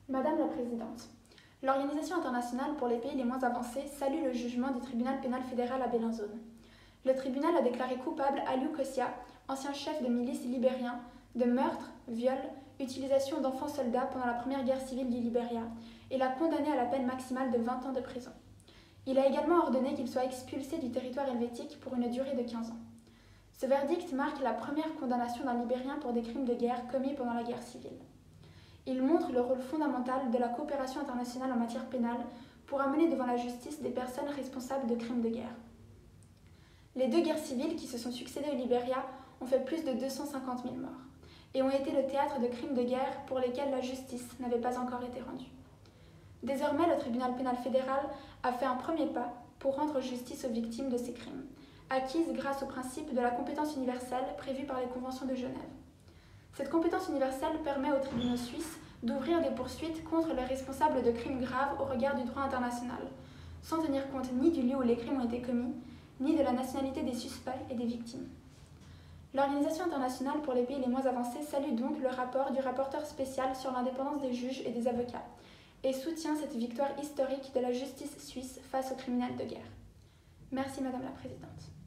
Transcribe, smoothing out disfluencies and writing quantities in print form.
Madame la Présidente, l'Organisation internationale pour les pays les moins avancés salue le jugement du tribunal pénal fédéral à Bellinzone. Le tribunal a déclaré coupable Aliou Kosia, ancien chef de milice libérien, de meurtre, viol, utilisation d'enfants soldats pendant la première guerre civile du Libéria et l'a condamné à la peine maximale de 20 ans de prison. Il a également ordonné qu'il soit expulsé du territoire helvétique pour une durée de 15 ans. Ce verdict marque la première condamnation d'un Libérien pour des crimes de guerre commis pendant la guerre civile. Il montre le rôle fondamental de la coopération internationale en matière pénale pour amener devant la justice des personnes responsables de crimes de guerre. Les deux guerres civiles qui se sont succédées au Libéria ont fait plus de 250 000 morts et ont été le théâtre de crimes de guerre pour lesquels la justice n'avait pas encore été rendue. Désormais, le tribunal pénal fédéral a fait un premier pas pour rendre justice aux victimes de ces crimes, acquises grâce au principe de la compétence universelle prévue par les conventions de Genève. Cette compétence universelle permet aux tribunaux suisses d'ouvrir des poursuites contre les responsables de crimes graves au regard du droit international, sans tenir compte ni du lieu où les crimes ont été commis, ni de la nationalité des suspects et des victimes. L'Organisation internationale pour les pays les moins avancés salue donc le rapport du rapporteur spécial sur l'indépendance des juges et des avocats et soutient cette victoire historique de la justice suisse face aux criminels de guerre. Merci Madame la Présidente.